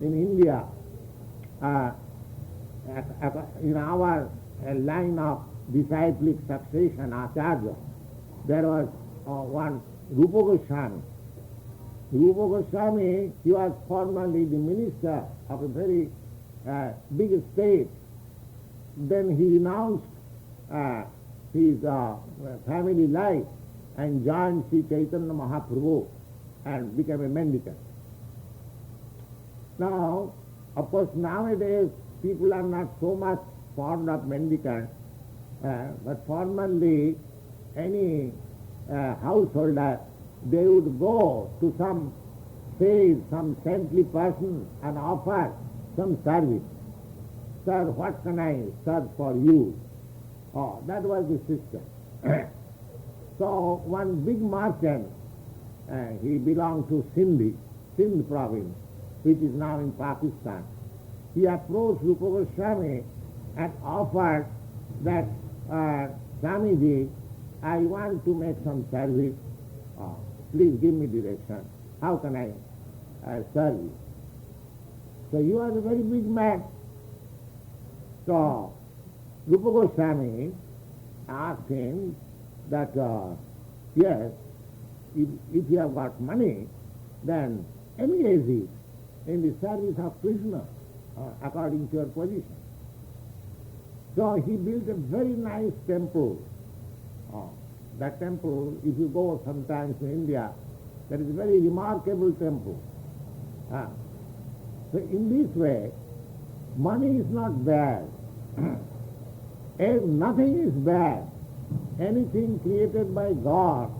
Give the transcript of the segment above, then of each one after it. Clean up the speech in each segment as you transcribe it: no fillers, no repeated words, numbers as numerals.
in India, in our line of disciplic succession, Acharya, there was one Rupa Goswami. Rupa Goswami, he was formerly the minister of a very big state. Then he renounced his family life and joined Sri Chaitanya Mahaprabhu and became a mendicant. Now, of course, nowadays people are not so much fond of mendicants, but formerly any householder, they would go to some sage, some saintly person and offer some service. Sir, what can I serve for you? Oh, that was the system. So one big merchant, he belonged to Sindh province, which is now in Pakistan. He approached Rupa Goswami and offered that, Swamiji, I want to make some service. Please give me direction. How can I serve you? So you are a very big man. So Rupa Goswami asked him that, yes, if you have got money, then engage it in the service of Krishna according to your position. So he built a very nice temple. That temple, if you go sometimes to India, that is a very remarkable temple. So in this way, money is not bad. Nothing is bad. Anything created by God,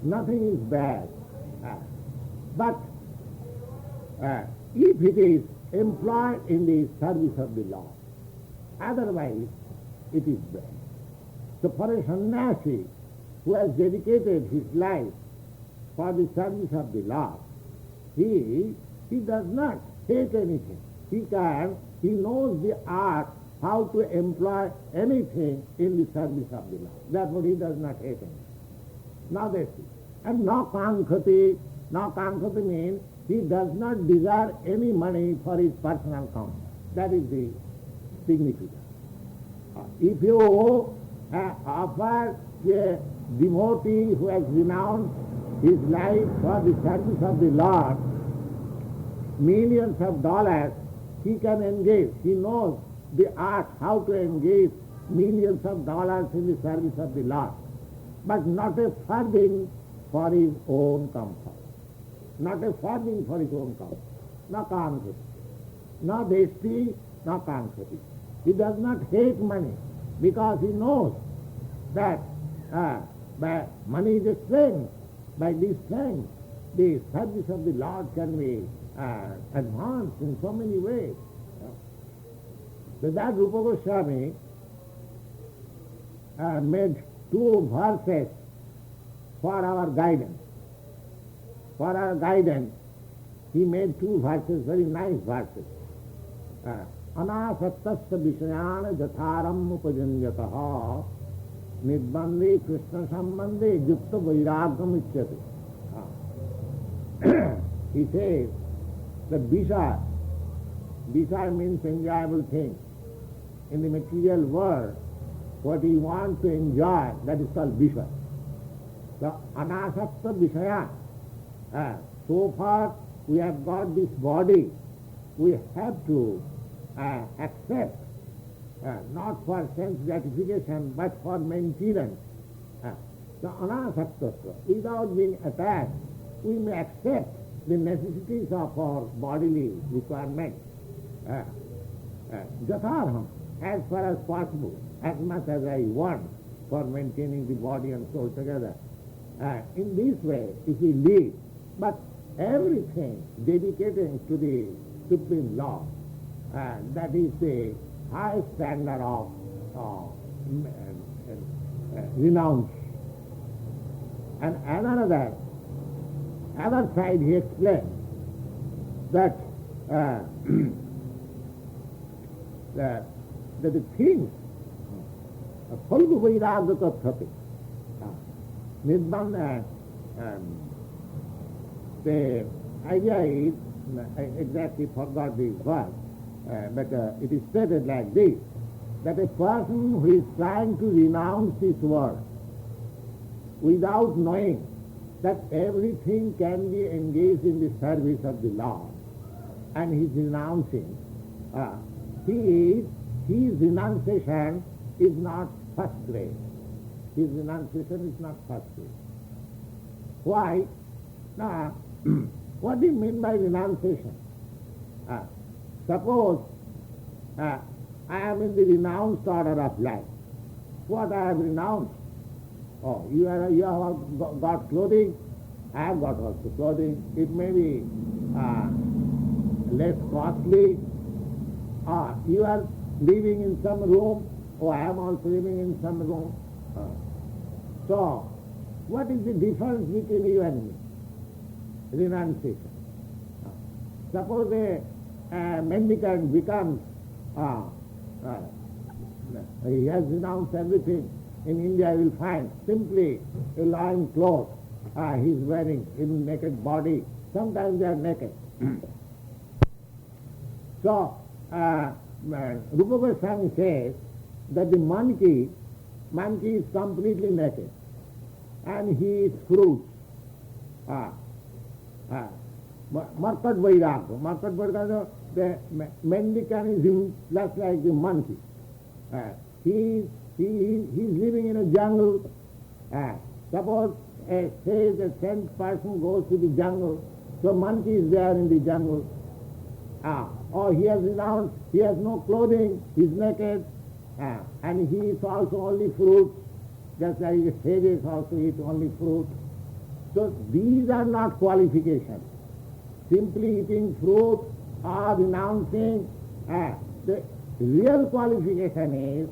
nothing is bad. But if it is employed in the service of the Lord, otherwise it is bad. So for a sannyasi who has dedicated his life for the service of the Lord, he does not hate anything. He knows the art how to employ anything in the service of the Lord. Therefore he does not hate anything. Now that's it. And no kankhati means he does not desire any money for his personal comfort. That is the significance. If you offer a devotee who has renounced his life for the service of the Lord millions of dollars, he can engage. He knows the art how to engage millions of dollars in the service of the Lord, but not a farthing for his own comfort. Not a farthing for his own comfort. No kankhati. No desti, no kankhati. He does not hate money because he knows that by money is a strength. By this strength, the service of the Lord can be advanced in so many ways. So that Rupa Goswami made two verses for our guidance. For our guidance, he made two verses, very nice verses. Anasattasya vishayana jatharam upajanjataha nidbande krishna sambande yukta vairagam ichyate. He says that Visa means enjoyable thing. In the material world, what we want to enjoy, that is called Visa. The anasakta Vishaya. So far we have got this body, we have to accept, not for sense gratification, but for maintenance. The anasakta, without being attached, we may accept the necessities of our bodily requirements. Jatharham, as far as possible, as much as I want for maintaining the body and soul together. In this way, if we live, but everything dedicated to the Supreme Law, that is the high standard of renounce. And other side he explained that the things Phalgu Vairagya Tatthati Nidbanda, the idea is I exactly forgot the word, but it is stated like this, that a person who is trying to renounce this world without knowing that everything can be engaged in the service of the Lord, and he is renouncing, his renunciation is not first grade. His renunciation is not first grade. Why? Now, what do you mean by renunciation? Suppose I am in the renounced order of life. What I have renounced? Oh, you have got clothing, I have got also clothing. It may be less costly. You are living in some room, I am also living in some room. So, what is the difference between you and me? Renunciation. Suppose a mendicant becomes, he has renounced everything. In India you will find simply a loin cloth he is wearing, in naked body. Sometimes they are naked. So, Rupa Goswami says that the monkey is completely naked and he eats fruits. Markat Vairagya, the mendicantism just like the monkey. He is living in a jungle. Suppose a sent person goes to the jungle, so monkey is there in the jungle. Or he has renounced, he has no clothing, he is naked, and he eats also only fruit, just like the sages also eat only fruit. So these are not qualifications. Simply eating fruit or renouncing, the real qualification is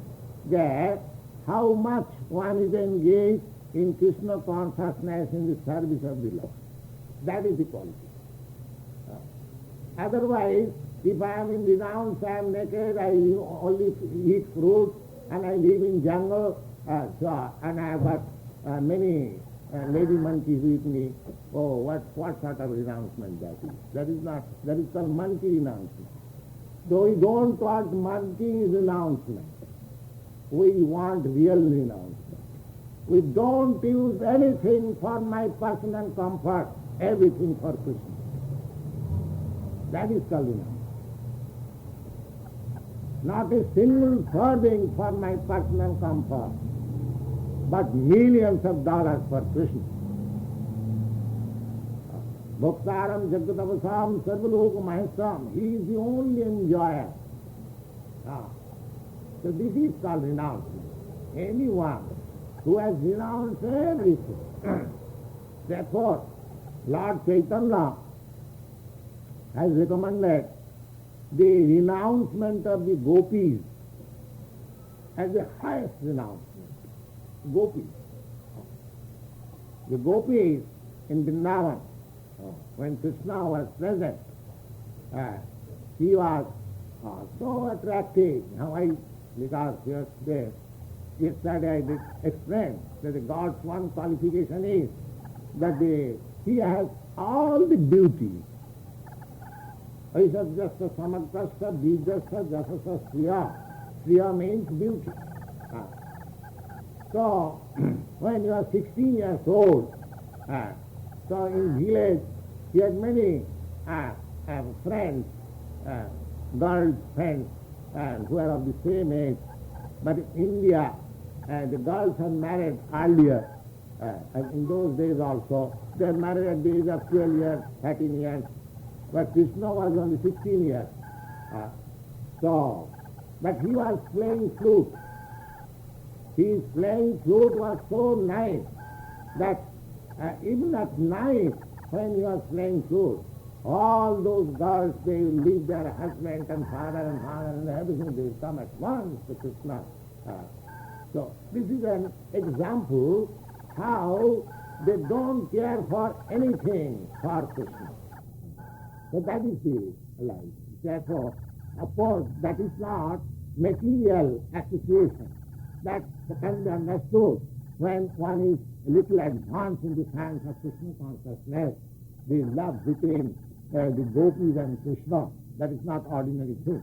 that how much one is engaged in Krishna consciousness in the service of the Lord. That is the qualification. Otherwise, if I am in renounce, I am naked, I only eat fruit, and I live in jungle, and I have got many lady monkeys with me, what sort of renouncement that is? That is called monkey renouncement. So we don't want monkey renouncement. We want real renouncement. We don't use anything for my personal comfort, everything for Krishna. That is called renouncement. Not a single farthing for my personal comfort, but millions of dollars for Krishna. Bhaktaram Jagatavasam Sarvaloka Mahesam. He is the only enjoyer. So this is called renouncement. Anyone who has renounced everything. Therefore, Lord Chaitanya has recommended the renouncement of the gopis as the highest renouncement. Gopis. The gopis in Vrindavan, when Krishna was present, he was so attractive. Because yesterday I did explain that the God's one qualification is that he has all the beauty. Aisajjasa samagrasa bijasa jasasa sriya. Sriya means beauty. So, when he was 16 years old, so in village he had many friends, girl friends, who are of the same age. But in India, the girls are married earlier, and in those days also, they are married at the age of 12 years, 13 years. But Krishna was only 16 years. But he was playing flute. His playing flute was so nice that even at night when he was playing flute, all those girls, they will leave their husband and father and everything, they will come at once to Krishna. So this is an example how they don't care for anything for Krishna. So that is the life. Therefore, of course, that is not material association. That can be understood when one is a little advanced in the science of Krishna consciousness. The love between the gopis and Krishna. That is not ordinary thing.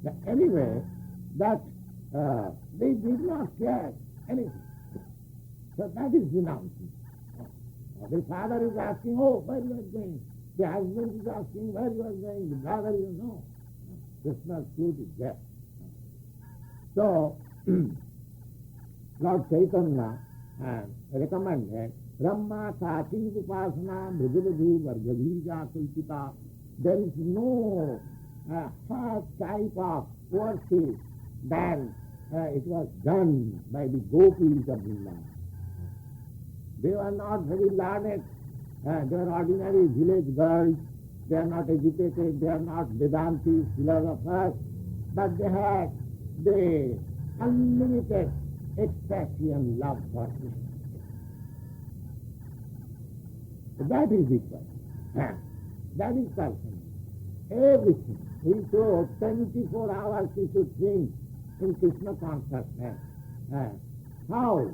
But anyway, that they did not care anything. So that is denouncing. The father is asking, oh, where you are going? The husband is asking, where you are going? The brother, you know. Krishna's truth is there. So, Lord Chaitanya recommended Rama Sati Upasana Mriduladu Vargabhija Kulpita. There is no first type of worship than it was done by the gopis of Vrindavan. They were not very learned. They were ordinary village girls. They are not educated. They are not Vedantis, philosophers. But they had the unlimited ecstasy and love for Krishna. That is equal. That is personal. Everything. We should 24 hours we should think in Krishna consciousness. How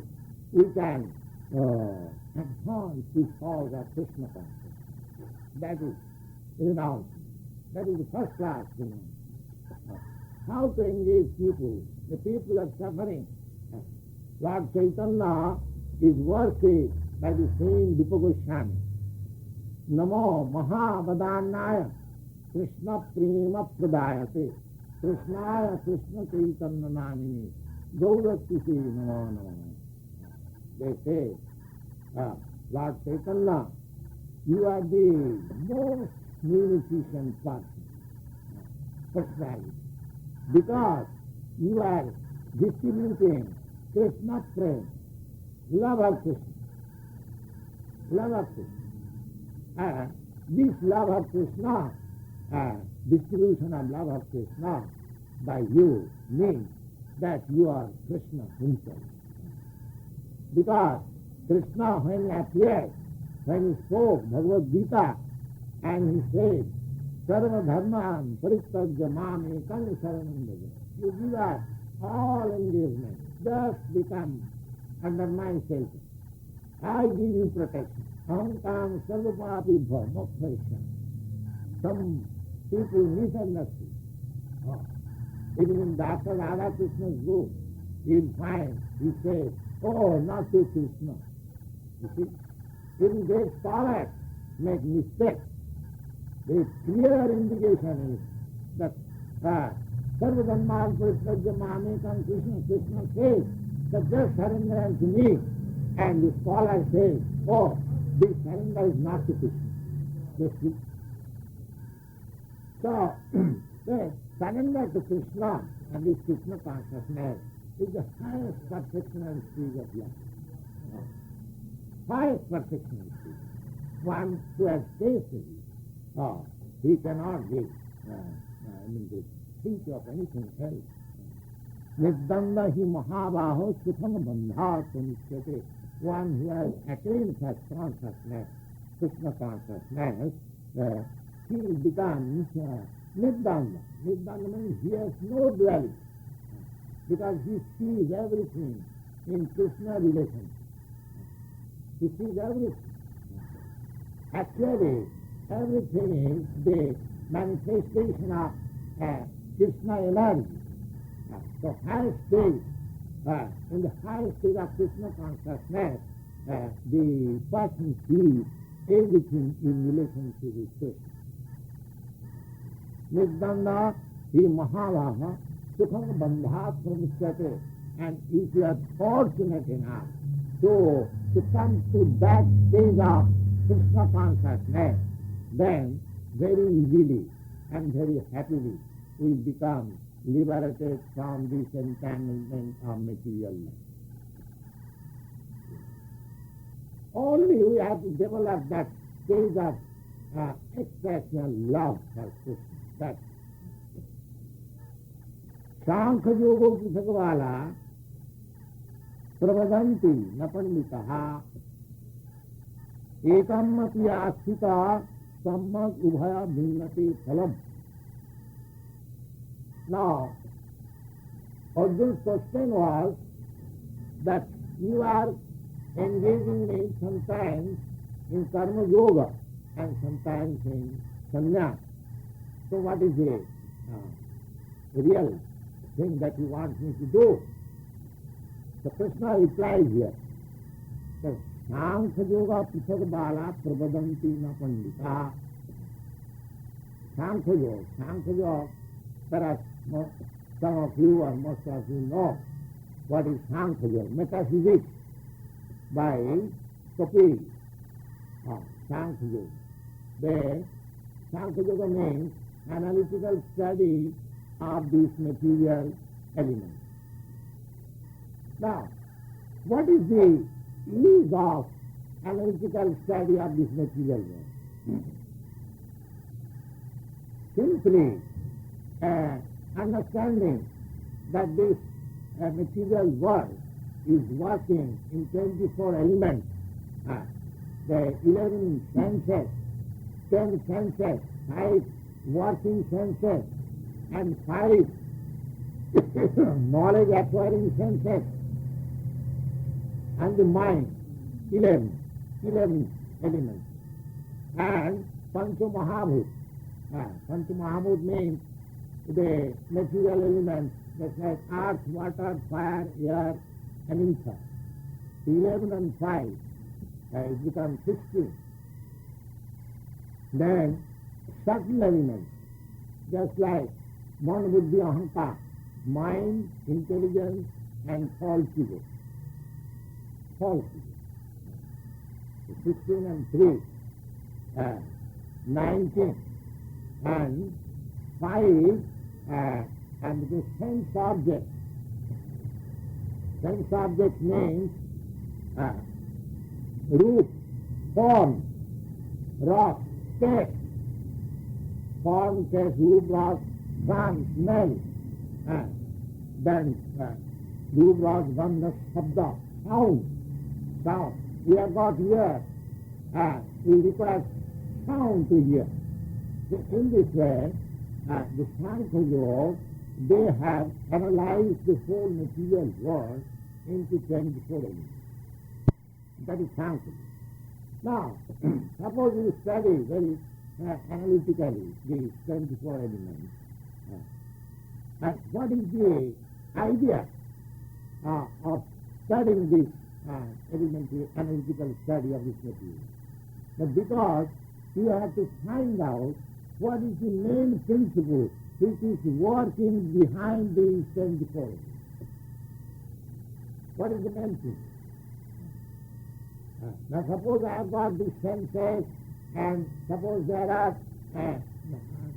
we can enhance this cause of Krishna consciousness. That is renounced. That is the first class renounced. How to engage people. The people are suffering. Lord Chaitanya is worshipped by the same Rupa Goswami. Namo Mahavadannaya Krishna Prema Pradayate Krishnaya Krishna Chaitanya Namini Gaurati Namo Namo. They say, Lord Chaitanya, you are the most munificent personality, because you are distributing Krishna Prema, love of Krishna. Love of Krishna. This love of Krishna, distribution of love of Krishna by you means that you are Krishna himself. Because Krishna, when he appeared, when he spoke Bhagavad Gita, and he said, Sarva Dharman Parityajya Mam Ekam Sharanam Bhaja. You give up all engagement, just become under my shelter. I give you protection. Aham Sarva Papi Bha Moksha. Some people misunderstood. Even in Dr. Radha Krishna's book, you'll find, he says, oh, not to Krishna. You see, even great scholars make mistakes. There is clear indication is that Sarva Dhamman Parityajya Mamekam Krishna says that just surrender unto me. And the scholar says, oh, this surrender is not to Krishna. You see? So, the surrender to Krishna and this Krishna consciousness is the highest perfectional stage of life. Highest perfectional stage. One who has tasted it, he cannot give, think of anything else. Nirdanda hi mahabaho sukham bandha sanishyate. One who has attained such consciousness, Krishna consciousness, he becomes Nirdanda. Nirdanda means he has no duality, because he sees everything in Krishna relation. He sees everything. Actually, everything is the manifestation of Krishna energy. So highest stage, in the highest stage of Krishna consciousness, the person sees everything in relationship with Krishna. Nirdanda hi mahavaha sukham bandhat pravishyate. And if you are fortunate enough to come to that stage of Krishna consciousness, then very easily and very happily we become liberated from this entanglement of material life. Only we have to develop that stage of expression love for Krishna. That Shankha Yoga Kisakvala Pravadanti Napanditaha Ekam api asthita sammak ubhaya bhinnati phalam. Now, Arjun's question was that you are engaging me sometimes in karma yoga and sometimes in sannyas. So what is the real thing that he wants me to do? So Krishna replies here, that Sankhya Yoga Prithak Bala Pravadanti Na Pandita. Sankhya Yoga, perhaps some of you or most of you know what is Sankhya Yoga, metaphysics by Kapil. Sankhya Yoga. The Sankhya Yoga means analytical study of these material elements. Now, what is the use of analytical study of this material world? Simply understanding that this material world is working in 24 elements, the 11 senses, 10 senses, 5 working senses, and 5 knowledge acquiring senses, and the mind, 11 elements, and Pancha Mahabhut. Pancha Mahabhut means the material elements, that's like earth, water, fire, air, and ether. 11 and 5, it becomes 16. Then certain elements, just like Man Buddhi Ahankar, mind, intelligence, and false ego. False ego. 16 and 3, 19, and 5, and the sense object. Sense object means root, form, rasa, taste. Form, taste, root, rasa, sound, smell. Then root, rasa, gandha, shabda, sound. We have got ear. We require sound to hear. So in this way, the Sankhya Yoga, they have analyzed the whole material world into 24 elements. That is Sankhya Yoga. Now, suppose you study very analytically these 24 elements. What is the idea of studying this elementary analytical study of this material? But because you have to find out what is the main principle which is working behind these 24 elements. What is the main principle? Now suppose I have got these senses, and suppose there are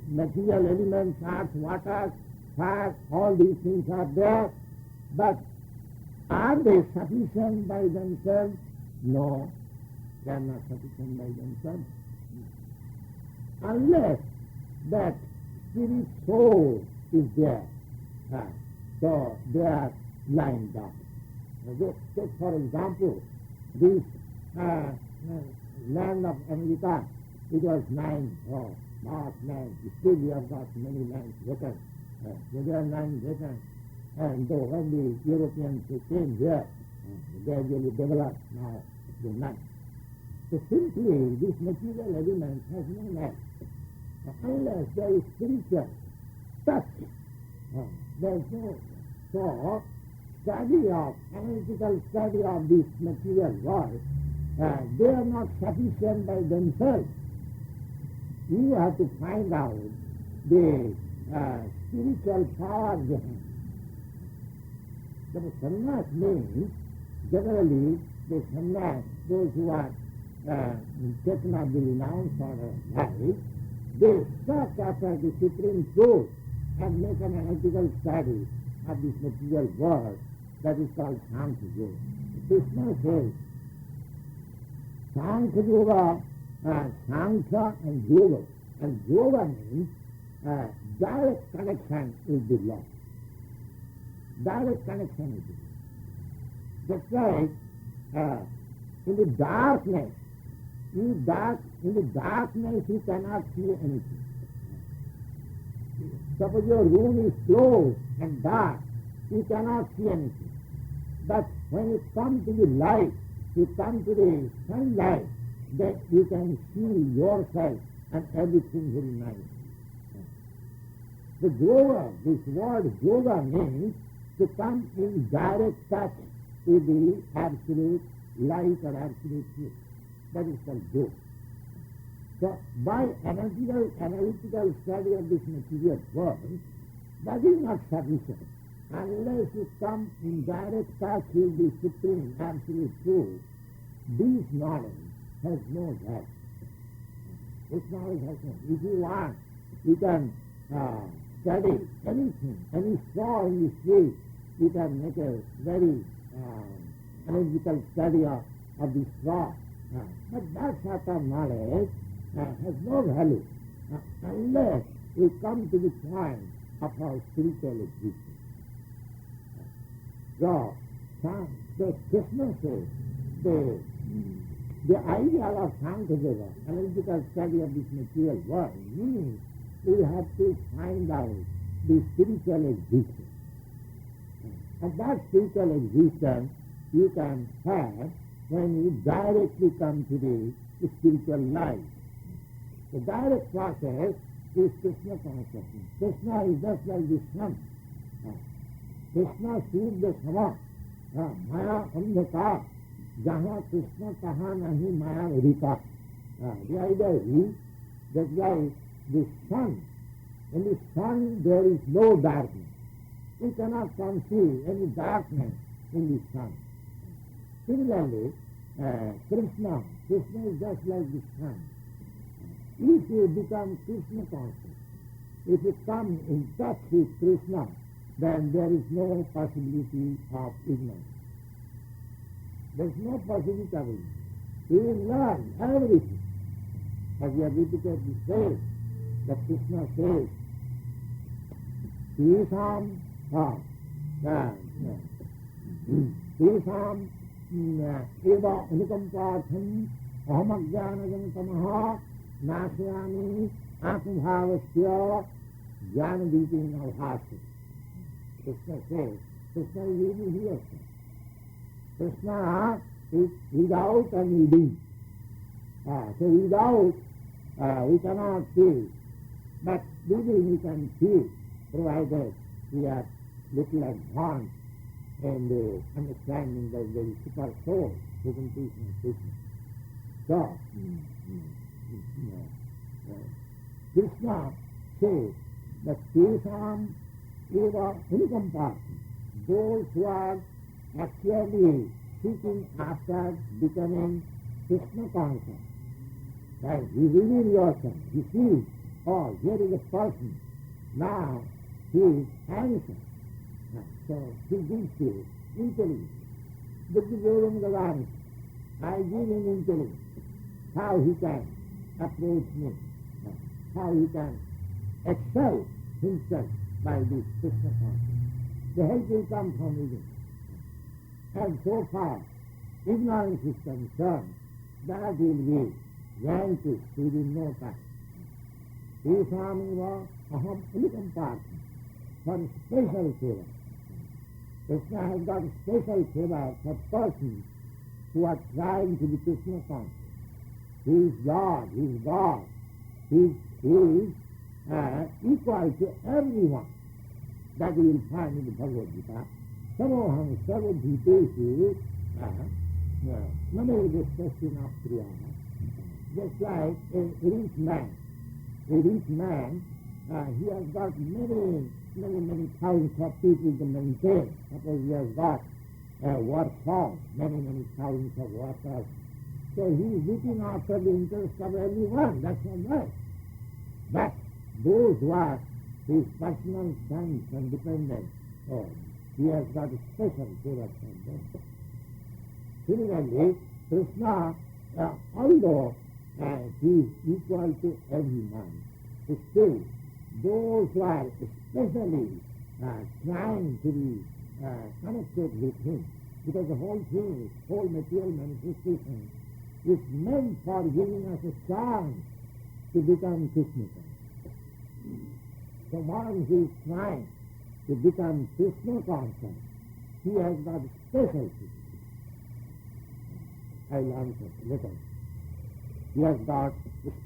material elements, earth, water, fire, all these things are there, but are they sufficient by themselves? No, they are not sufficient by themselves. Unless that spirit soul is there, so they are lined up. Take for example, this land of America, it was 9, not 9. Still we have got many lands vacant. There are 9 vacant. And though when the Europeans came here, gradually developed now the 9. So simply this material element has no life. Unless there is spiritual touch, there is no. So analytical study of this material world, they are not sufficient by themselves. You have to find out the spiritual power behind. The sannyas means, generally, the sannyas, those who are taken up the renounced order of life, they search after the supreme truth and make an analytical study of this material world. That is called Sankhya Yoga. Krishna says, Sankhya Yoga, Sankhya and Yoga. And Yoga means direct connection with the Lord. Direct connection with the Lord. That's right. In the darkness, in the darkness you cannot see anything. Suppose your room is closed and dark, you cannot see anything. But when you come to the light, you come to the sunlight, that you can see yourself and everything very nice. The yoga, this word yoga means to come in direct touch with the absolute light or absolute truth. That is called yoga. So by analytical study of this material world, that is not sufficient. Unless you come in direct touch with the supreme absolute truth, this knowledge has no value. This knowledge has no. If you want, you can study anything, any straw in the street, you can make a very analytical study of the straw. But that sort of knowledge has no value unless we come to the point of our spiritual existence. So Krishna says the idea of Sankhya, analytical study of this material world, means we have to find out the spiritual existence. And that spiritual existence you can have when you directly come to the spiritual life. The direct process is Krishna consciousness. Krishna is just like the sun. Krishna sees the sama. Maya andhaka. Jaha Krishna taha nahi maya rika. The idea is that like the sun. In the sun there is no darkness. You cannot conceive any darkness in the sun. Similarly, Krishna is just like the sun. If you become Krishna conscious, if you come in touch with Krishna, then there is no possibility of ignorance. There is no possibility of ignorance. You will learn everything. As we have repeatedly said, that Krishna says, Tesam eva anukampatham ahamajnanajan tamaha nasayami atmabhavasya jnanadipin alhasya. Krishna says, Krishna is really here. Krishna is without and within. So without we cannot feel, but within we can feel, provided we are little advanced and understanding that there is super soul who can teach and Krishna. So, Krishna says that Tesam eva anukampāti, those who are actually seeking after becoming Krishna conscious, right? You reveal yourself, you see, oh, here is a person, now he is handsome. So he gives you intelligence. I give him intelligence. How he can approach me, how he can excel himself by this Krishna consciousness. The help will come from within. And so far, ignorance is concerned, that will be vanquished within no time. Tesamiva aham anukampāti, for special favor. Krishna has got a special favor for persons who are trying to be Krishna conscious. He is God, he is God. He is equal to everyone. That you will find in the Bhagavad Gita. Samoham sarvabhuteshu namayadestasya priyana. Just like a rich man. A rich man, he has got many thousands of people to maintain. Suppose he has got a workforce, many thousands of workers. So he is looking after the interest of everyone. That's all right. But those who are his personal sons and dependents, he has got a special favor from them. Similarly, Krishna, although he is equal to everyone, still those who are especially trying to be connected with him, because the whole thing, whole material manifestation, is meant for giving us a chance to become Krishna. So one who is trying to become Krishna conscious, he has got special Krishna. I'll answer later. He has got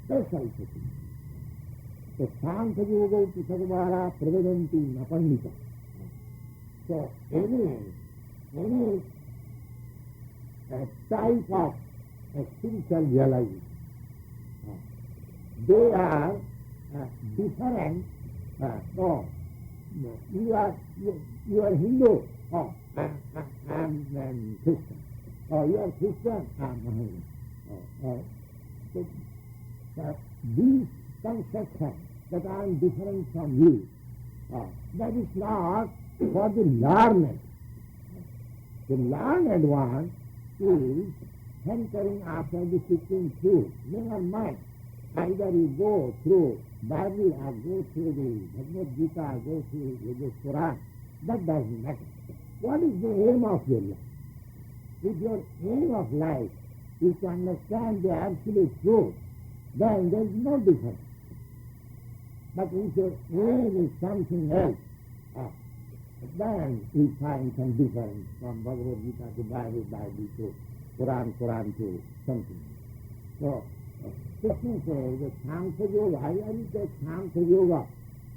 special technique. So Sankhya Yoga Sarvara Pravadanti Napandita. So any type of spiritual realization, they are different. So you are Hindu, I am Christian. You are Christian, I am Muslim. So these conceptions that I am different from you, that is not for the learned. The learned one is hankering after the 15th truth. Never mind. Either you go through Bible or go through the Bhagavad Gita or go through the Quran. That doesn't matter. What is the aim of your life? If your aim of life is to understand the absolute truth, then there is no difference. But if your aim is something else, then we find some difference from Bhagavad Gita to Bible, Bible to Quran to something. So, Krishna says that Sankhya Yoga, either you take Sankhya Yoga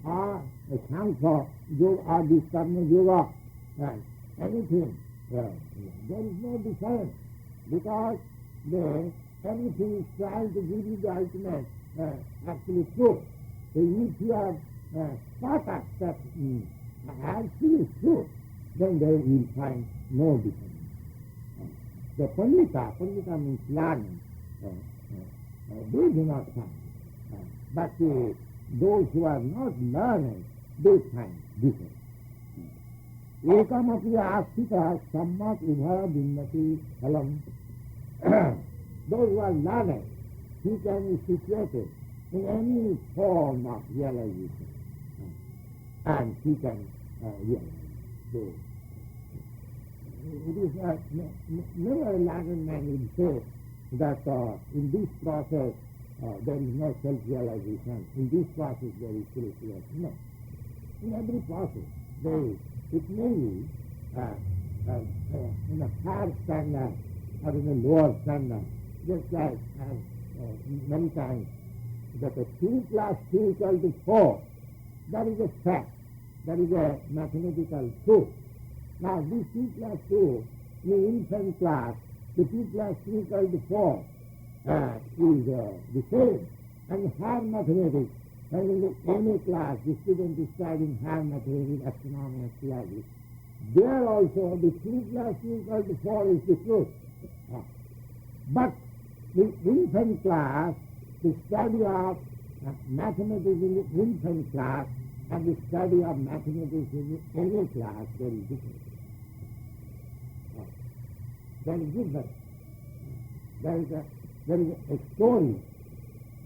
or Sankhya Yoga or this Karma Yoga, anything, there is no difference because everything is trying to give you the ultimate absolute truth. So if you are caught up that absolute truth, then there you will find no difference. The Pandita means learning, they do not find. But those who are not learned, they find difference. Ekamapi asthita sammat ubhaya binnati phalam. Those who are learned, he can be situated in any form of realization, and he can realize. So, it is never a learned man will say that in this process there is no self-realization, in this process there is self-realization. No. In every process there is. It may be in a higher standard or in a lower standard, just like many times that a 2 plus 2 equal to 4, that is a fact, that is a mathematical truth. Now this 2 plus 2 in the infant class, the 2 plus 2 equal to 4 is the same. And higher mathematics, and in the MA class, the student is studying higher mathematics, astronomy, astrology. There also the 2 plus 2 equal to 4 is the truth. But in infant class, the study of mathematics in the infant class and the study of mathematics in the MA class, there is difference. There is difference. There is a story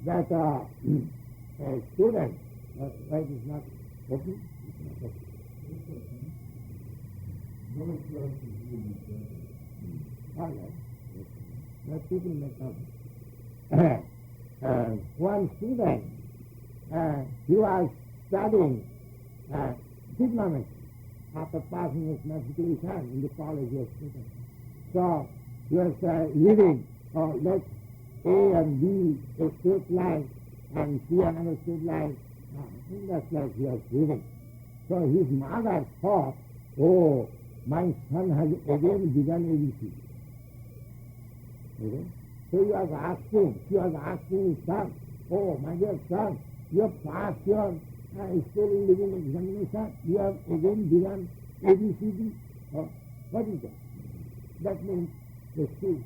that a student, why it is not open? It's not open. All right. Let people may come. One student, he was studying trigonometry after passing his matriculation in the college of students. So he was reading, let A and B a straight line and C another straight line. That's like he was reading. So his mother thought, oh, my son has again begun ABC. Okay? So she was asking his son, oh, my dear son, you have passed your school living examination, you have again begun ABCD. What is that? That means that she's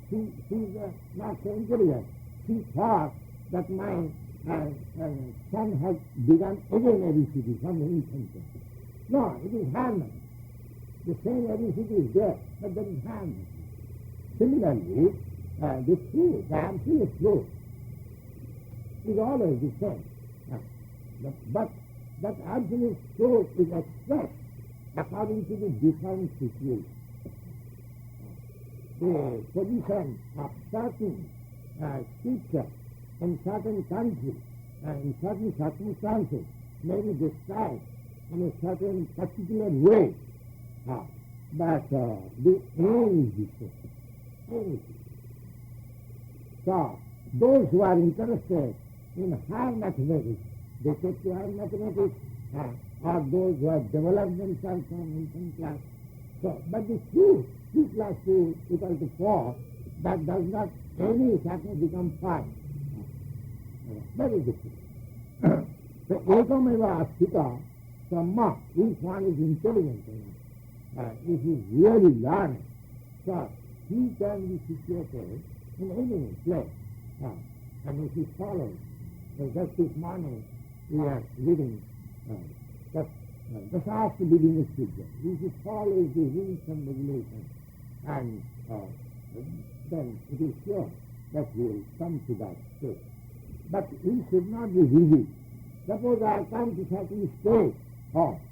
not so intelligent. She thought that my son has begun again ABCD from the infant. No, it is hand. The same ABCD is there, but there is hand. Similarly, the truth, the absolute truth, is always the same. But that absolute truth is expressed according to the different situations. The position of certain scripture in certain countries in certain circumstances may be described in a certain particular way. But the aim is the same. So, those who are interested in higher mathematics, they take to higher mathematics, or those who have developed themselves from infant class. So, but the 2 plus 2 equal to 4, that does not any second become 5. Very different. So, ekameva asthita, samma, each one is intelligent enough. If he really learns, so he can be situated in any place. And if he follows, so just this morning we are reading the fast living is future. If he follows the rules and regulations, and then it is sure that he will come to that state. But he should not be rigid. Suppose I come to certain state,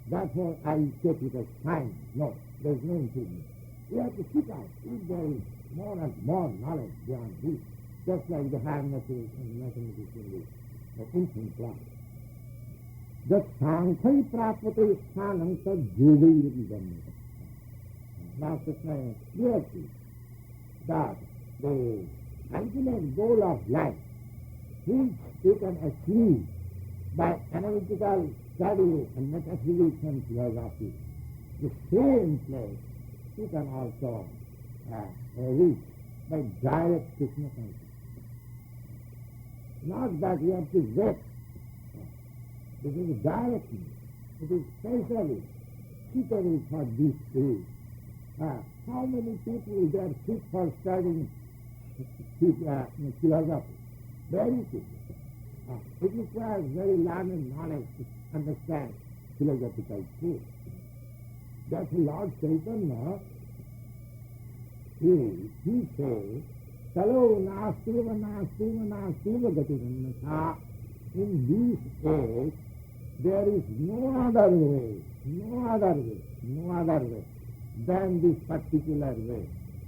therefore I will take it as fine. No, there is no improvement. We have to seek out if there is more and more knowledge beyond this, just like the higher mathematics and mathematics in the infant class. The sankhai prapate sthanam tad yogai idam. Now Krishna is clear that the ultimate goal of life, which you can achieve by analytical study and metaphysics and philosophy, the same place you can also reach by direct Krishna consciousness. Not that you have to wait. This is directly. It is specially suitable for this age. How many people they are fit for studying philosophy? Very few. It requires very learned knowledge to understand philosophical truth. That's Lord Chaitanya. He says, Talo nastiva nastiva nastiva gatiganatha. In this age, there is no other way than this particular way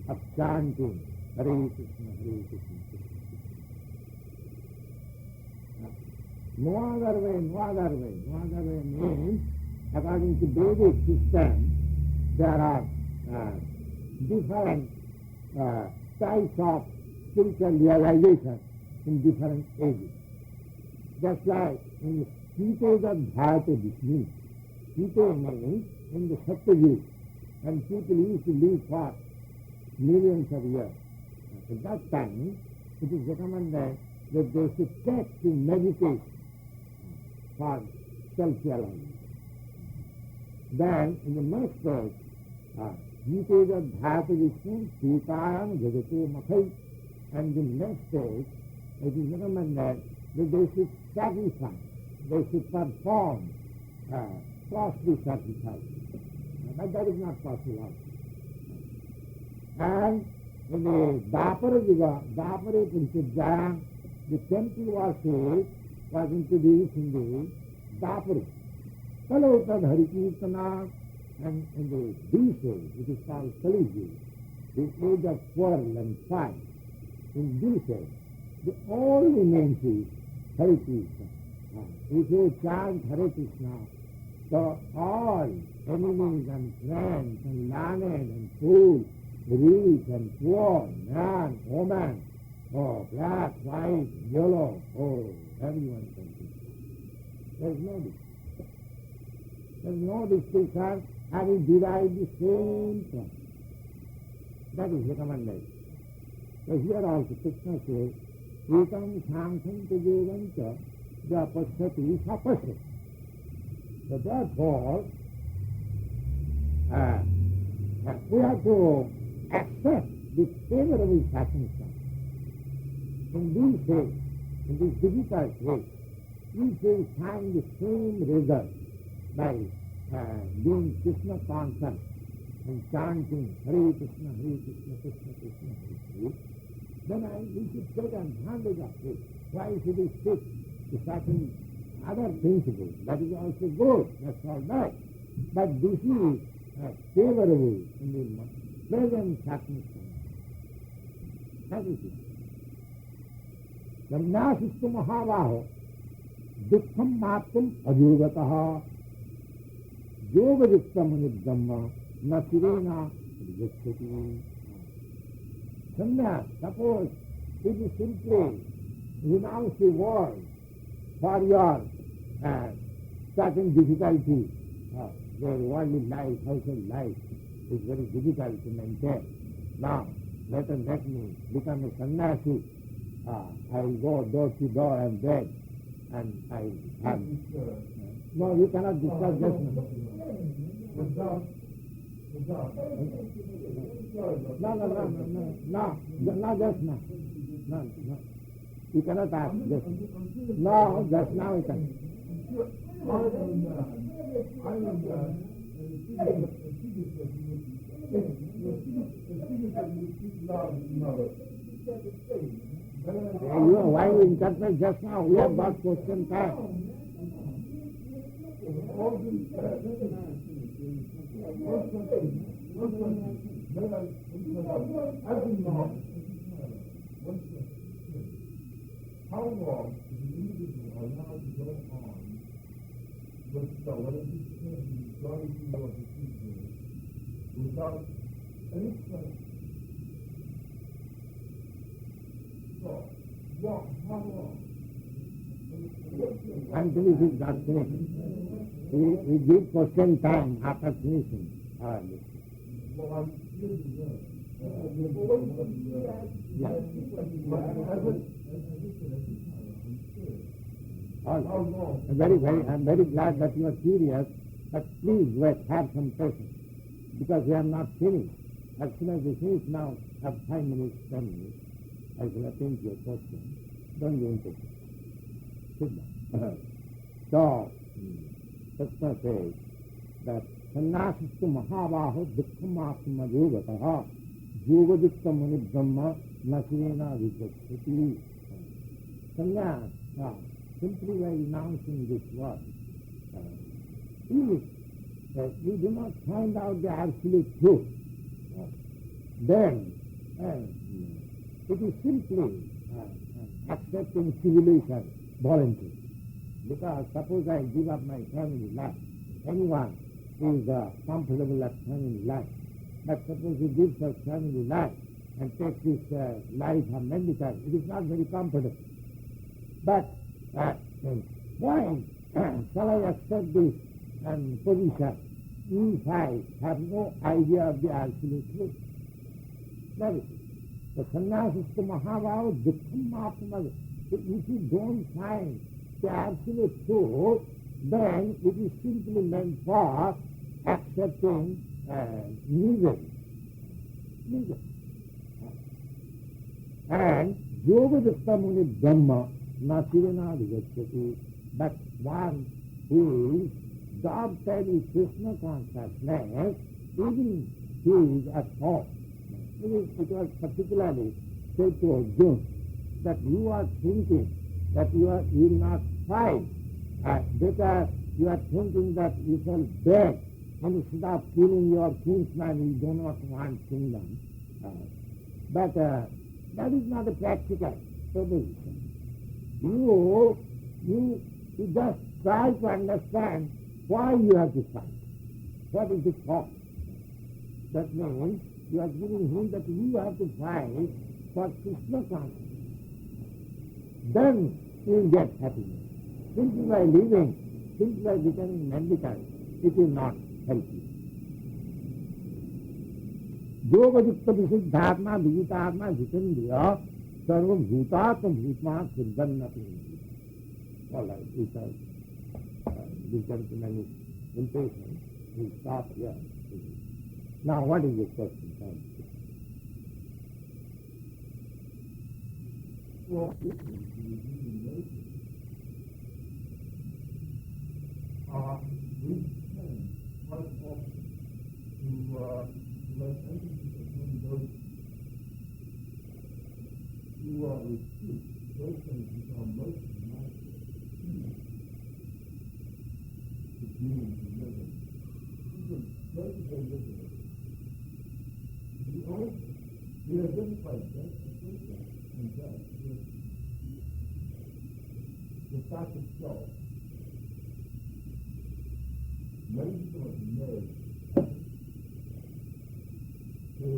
of chanting Hare Krishna, Hare Krishna, Krishna Krishna. No other way means, according to Vedic system, there are different types of spiritual realization in different ages. Just like in the Sita Bharata Vishnu, Sita means in the Satyajug, and people used to live for millions of years. At that time, it is recommended that they should take to meditation for self-realization. Then, in the next verse, Gita Bharata Vishnu, Sitayam Jagate Makhai, and the next stage, it is recommended that they should sacrifice, they should perform costly sacrifice. But that is not possible. And in the Dapara Yuga, Dapara Punchajaya, the temple was introduced in the Dapara. Kalotad Harikirtana, and in the D-stage, it is called Kaliji, the age of quarrel and fight. In D-stage, the only name is Hare Krishna. If you chant Hare Krishna, so all enemies and friends and learned and fools, rich and poor, man, woman, black, white, yellow, everyone can do it. There is no distinction. There is no distinction, having derived the same from. That is recommended. So here also Krishna says, Ekam Sankham Tajevancha Japasati Sapasati. So therefore, we have to accept the favorable circumstance. In these days, in this difficult way, we will find the same result by being Krishna conscious and chanting Hare Krishna, Hare Krishna, Krishna Krishna, Hare Hare. Then we should take advantage of it. Why should we stick to certain other principles? That is also good, that's all right. But this is favorable in the present circumstance. That is it. Sannyasistu mahavaho dukkham mattum ajurvataha yoga-yuktam anudhamma na sirena yukshati. Sannyas, suppose it is simply renounce the world for your certain difficulty. Their worldly life, household life is very difficult to maintain. Now, let me become a sannyasi. I will go door to door and beg, and I have. No, you cannot discuss just now. No, just now. No. You cannot ask just now. No, just now you can. Why you interpret just now? We have got question time. How long is an individual allowed to go on with whatever he's going through or procedure without any question? So, how long? Until it is not finished. We give question time after finishing our lecture. Well, I'm using that. I'm very glad that you are curious, but please wait, have some patience, because we are not finished. As soon as we finish now, have 5 minutes, 10 minutes, I will attend to your question. Don't be impatient. Sit down. So, Krishna says that sannyasistu mahabaho dukkhamatma yogataha yogadikta muni brahma nasirena vijjati. Sannyas, simply by renouncing this word, if we do not find out the absolute truth, then it is simply accepting civilization voluntarily. Because suppose I give up my family life, anyone is comfortable at family life, but suppose he gives up family life and takes his life of mendicant, it is not very comfortable. But why shall I accept this position if I have no idea of the absolute truth? That is it. The sannyasistu mahavao dukkham atma. If you don't find the absolute truth, then it is simply meant for accepting misery. And yogadikta muni brahma nasirena vijjati. But one who is adopted with Krishna consciousness, even he is at home. It was particularly said to Arjuna that you are thinking that you will not fight. Better you are thinking that you shall beg instead of killing your kinsman, you do not want kingdom. But that is not a practical proposition. You just try to understand why you have to fight. What is the cause? That means you are giving him that you have to fight for Krishna consciousness. Then you will get happiness. Simply by living, simply by becoming mendicant, it will not help you. Yogadikta visuddhatma vijitatma jitendriya sarvam bhutatma bhutma siddhannati. All right, this gentleman is impatient. He will stop here. Now, what is your question? Well, we tend quite often to let emphasis upon those who are refute those things which are most natural to beings and living. Those are living. We identify death and death with the fact itself. Many people have made to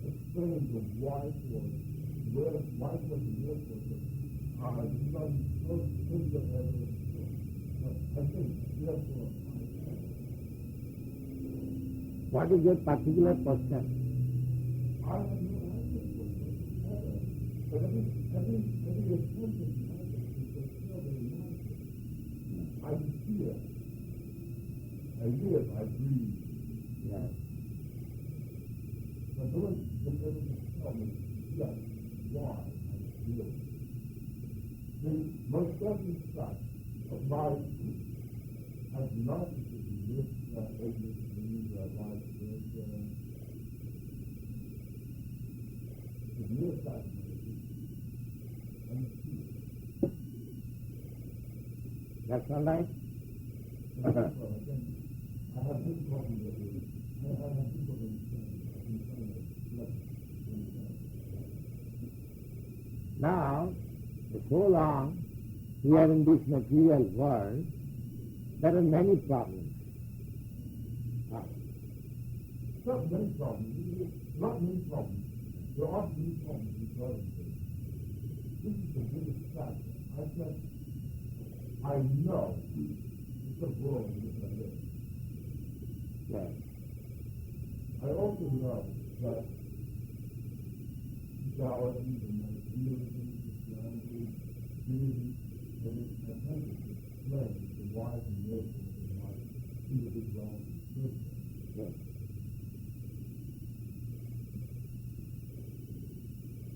explain the why for why was the real person? Because those things that have I think, therefore, what is your particular question? I have no answer for it. But every attempt at magic is still very magic. I see it. I live, I breathe. Yes. But no one can ever tell me, yes, why I feel it. The most certain fact of my as narcissism, this ignorance, life, the mere fact of my existence, and fear. That's all right? Well, again, I have been talking with you. I have people understand. I've been trying to let understand. Now, for so long, here in this material world, there are many problems. Not many problems. Not many problems. There are many problems regarding this. This is the biggest factor. I said, I know it's a world in which I live. Yes. I also know that Taoism and Meditation, Christianity, Buddhism, and its attempt to explain the whys and wherefores of life, individuality, and spirituality. Yes.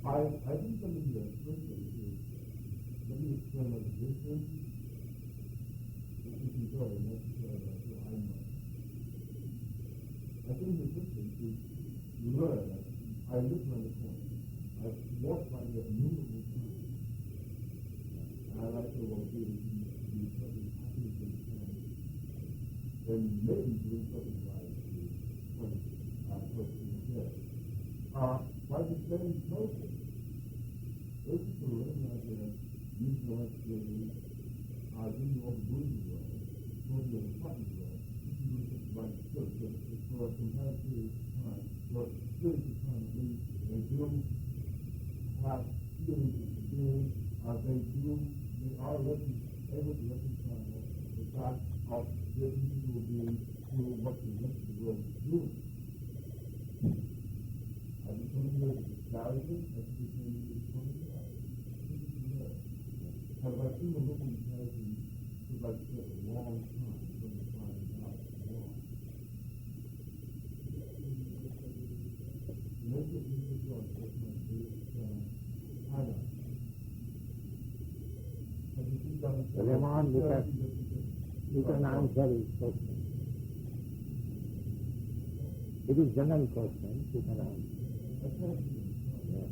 I think something here, firstly, is let me explain my position. This isn't very necessary, but I feel I must. I think the difference is learn. I live around the corner. I've walked by here numerous times. And I like to well do something happy as they can. And maybe doing something right to person instead. By the same token, those people living out there, using the last days, doing all the boozy world, going to the cotton world, this is doing something right for a comparative period of time, for a period of time at least, they do have feelings of spirit, they are able to reconcile the fact of their individual being to what the rest of the world is doing. I've been coming here to disparage it, as it became to the point of that. This is rare. Have I seen the looking person for like a long time from the finding out why? Make it easy to us, that's my biggest highlight. Raman, you can answer his question. It is general question, you can answer. Yes.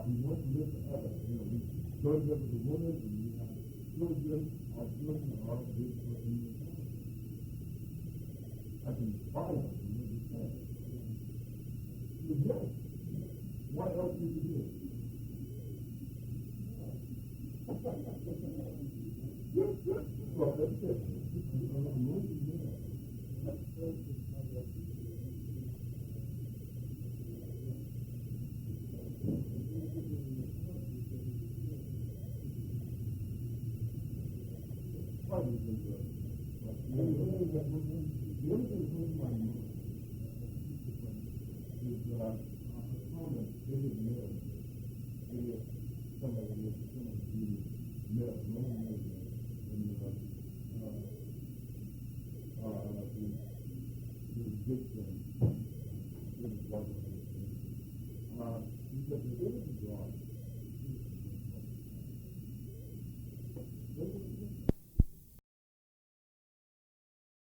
We want to live forever. We join up with the woman and we have children, our children are big for immortality. I can buy them from what you said. Yes. What else do you do? Well, that's it. Because the image of God